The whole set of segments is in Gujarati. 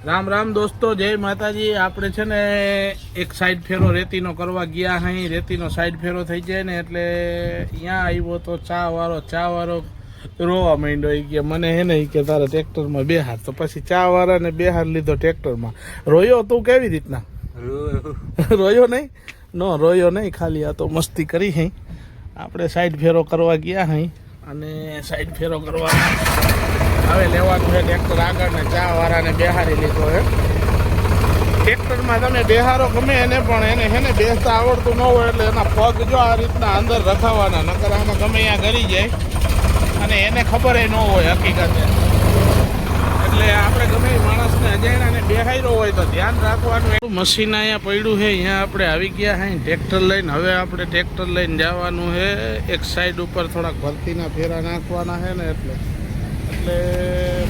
રામ રામ દોસ્તો, જય માતાજી। આપણે છે ને એક સાઈડ ફેરો રેતીનો કરવા ગયા અહીં। રેતીનો સાઈડ ફેરો થઈ જાય ને એટલે અહીંયા આવ્યો તો ચા વાળો રોવા માંડ્યો કે મને હે ને કે તારે ટ્રેક્ટરમાં બેહાર। તો પછી ચા વાળાને બેહાર લીધો ટ્રેક્ટરમાં। રોયો તું કેવી રીતના? રોયો નહીં? નો રોયો નહીં, ખાલી આ તો મસ્તી કરી હઈ। આપણે સાઈડ ફેરો કરવા ગયા હઈ અને સાઈડ ફેરો કરવા હવે લેવાનું છે ટ્રેક્ટર આગળ ને ચા વાળાને બેહારી લીધો છે। ટ્રેક્ટરમાં તમે બેહારો ગમે એને પણ એને હે ને બેસતા આવડતું ન હોય એટલે એના પગ જો આ રીતના અંદર રખાવાના, નકર આમાં ગમે ત્યાં ગરી જાય અને એને ખબર ન હોય હકીકતે। એટલે આપણે ગમે માણસને અજાણ્યાને બેહાર્યો હોય તો ધ્યાન રાખવાનું। મશીન અહીંયા પડ્યું છે, અહીંયા આપણે આવી ગયા છે ટ્રેક્ટર લઈને। હવે આપણે ટ્રેક્ટર લઈને જવાનું છે એક સાઈડ ઉપર, થોડાક ભરતીના ફેરા નાખવાના છે ને એટલે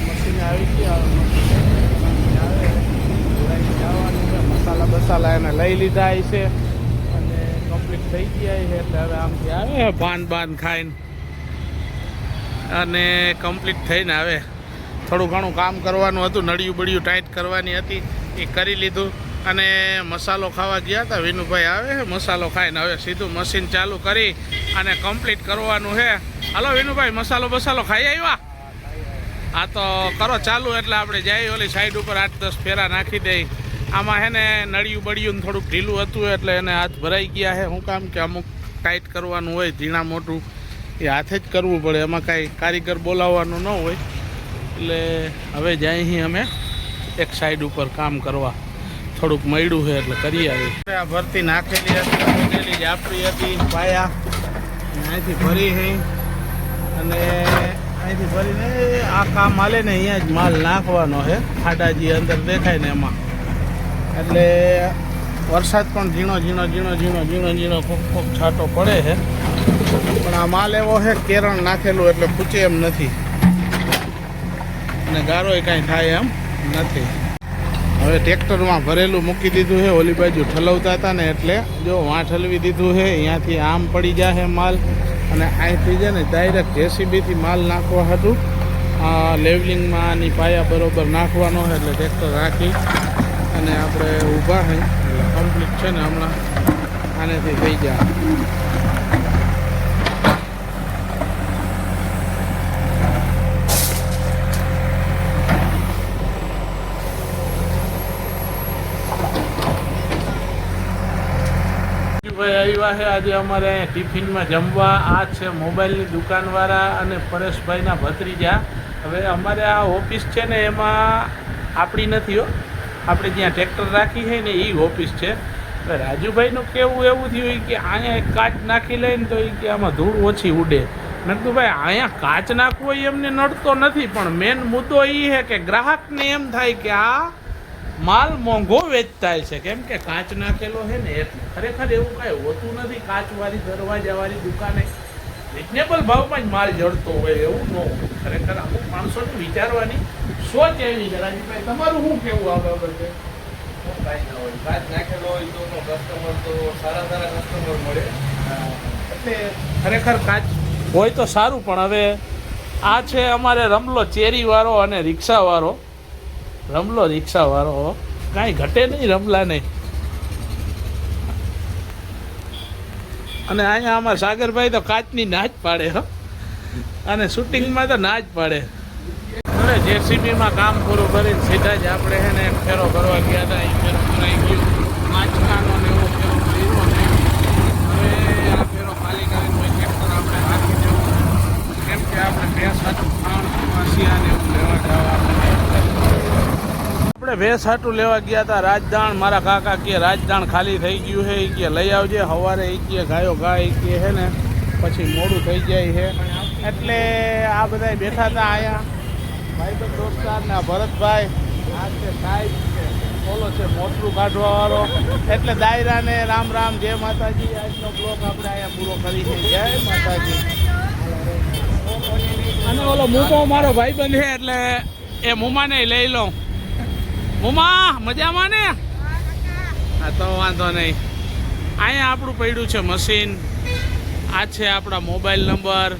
મશીન આવી ગયા। જવાનું છે, મસાલા બસાલા એને લઈ લીધા છે અને કમ્પ્લીટ થઈ ગયા છે એટલે હવે આમથી આવે બાન ખાઈને અને કમ્પ્લીટ થઈને આવે। થોડું ઘણું કામ કરવાનું હતું, નળિયું બળિયું ટાઈટ કરવાની હતી, એ કરી લીધું અને મસાલો ખાવા ગયા હતા। વિનુભાઈ આવે છે મસાલો ખાઈને, હવે સીધું મશીન ચાલુ કરી અને કમ્પ્લીટ કરવાનું છે। હાલો વિનુભાઈ, મસાલો બસાલો ખાઈ આવ્યા? આ તો કરો ચાલુ એટલે આપણે જઈએ ઓલી સાઈડ ઉપર 8-10 ફેરા નાખી દઈ। આમાં હે ને નળિયું બળિયું થોડુંક ઢીલું હતું એટલે એને હાથ ભરાઈ ગયા છે। શું કામ કે અમુક ટાઈટ કરવાનું હોય ઝીણા મોટું, એ હાથે જ કરવું પડે, એમાં કાંઈ કારીગર બોલાવવાનું ન હોય। એટલે હવે જાય અહીં અમે એક સાઈડ ઉપર કામ કરવા, થોડુંક મળ્યું છે એટલે કરી આવી। આ ભરતી નાખેલી હતી, જ આપણી હતી પાયા, અહીંથી ભરી છે અને અહીંથી ભરીને આ કામ હાલે ને અહીંયા જ માલ નાખવાનો છે, ખાડાજી અંદર દેખાય ને એમાં। એટલે વરસાદ પણ ઝીણો કોક છાંટો પડે છે, પણ આ માલ એવો છે કેરણ નાખેલું એટલે પૂછે એમ નથી અને ગારોય કાંઈ થાય એમ નથી। હવે ટ્રેક્ટરમાં ભરેલું મૂકી દીધું છે, ઓલી બાજુ ઠલવતા હતા ને એટલે જો વાં ઠલવી દીધું છે। અહીંયાથી આમ પડી જાય માલ અને અહીંથી છે ને ડાયરેક્ટ જેસીબીથી માલ નાખવા હતું લેવલિંગમાં આની પાયા બરોબર નાખવાનો છે। એટલે ટ્રેક્ટર રાખી અને આપણે ઊભા છે એટલે કમ્પ્લીટ છે ને હમણાં આનેથી થઈ જાય। આવ્યા છે આજે અમારે ટિફિનમાં જમવા। આ છે મોબાઈલની દુકાનવાળા અને પરેશભાઈના ભત્રીજા। હવે અમારે આ ઓફિસ છે ને એમાં આપણી નથી હો, આપણે જ્યાં ટ્રેક્ટર રાખી છે ને એ ઓફિસ છે। હવે રાજુભાઈનું કેવું એવું થયું કે અહીંયા એક કાચ નાખી લઈને તો એ કે આમાં ધૂળ ઓછી ઉડે। મેં કીધું ભાઈ અહીંયા કાચ નાખવો એમને નડતો નથી, પણ મેન મુદ્દો એ છે કે ગ્રાહકને એમ થાય કે આ માલ મોંઘો વેચતા છે, કેમ કે કાચ નાખેલો છે ને એટલે। ખરેખર એવું કાંઈ હોતું નથી, કાચવાળી દરવાજાવાળી દુકાને રિઝનેબલ ભાવમાં જ માલ જડતો હોય એવું ન હોય। ખરેખર અમુક માણસોને વિચારવાની સોચ એવી છે। રાજુભાઈ તમારું શું કેવું આ બાબતે? કાંઈ ના હોય, કાચ નાખેલો હોય તો કસ્ટમર તો સારા કસ્ટમર મળે। એટલે ખરેખર કાચ હોય તો સારું, પણ હવે આ છે અમારે રમલો ચેરીવાળો અને રિક્ષાવાળો। રમલો રિક્ષાવાળો કાંઈ ઘટે નહીં રમલા નહીં। અને અહીંયા અમારા સાગરભાઈ તો કાચની ના જ પાડે હો, અને શૂટિંગમાં તો ના જ પાડે। અરે જેસીબીમાં કામ પૂરું કરીને સીધા જ આપણે છે ને એક ફેરો કરવા ગયા હતા, એ ફેરો કરાઈ ગયો માછલાનો ને એવો ફેરો કર્યો ને હવે આ ફેરો ખાલી કરીને કોઈ ટ્રેક્ટર આપણે રાખી દેવું, કેમ કે આપણે ભેંસ હાટું ખાવાનું વાસિયાને એવું લેવા જવાનું। આપણે ભેંસ હાટું લેવા ગયા હતા રાજદાણ। મારા કાકા કે રાજદાણ ખાલી થઈ ગયું છે, એ કે લઈ આવજે સવારે, એ કે ગાયો ગાય કે છે ને પછી મોડું થઈ જાય છે। એટલે આ બધા બેઠા હતા અહીંયા ભાઈ તો દોસ્તાર ને ભરતભાઈ, આ છે સાહેબ છે, ઓલો છે મોટરું કાઢવાવાળો। એટલે દાયરાને રામ રામ, જય માતાજી। આજનો બ્લોગ આપણે અહીંયા પૂરો કરી છે, જય માતાજી। અને ઓલો મુમો મારો ભાઈબંધ છે એટલે એ મુમાને લઈ લઉં। મુમા મજામાં ને? હા તો વાંધો નહીં। અહીંયા આપણું પડ્યું છે મશીન, આ છે આપણા મોબાઈલ નંબર।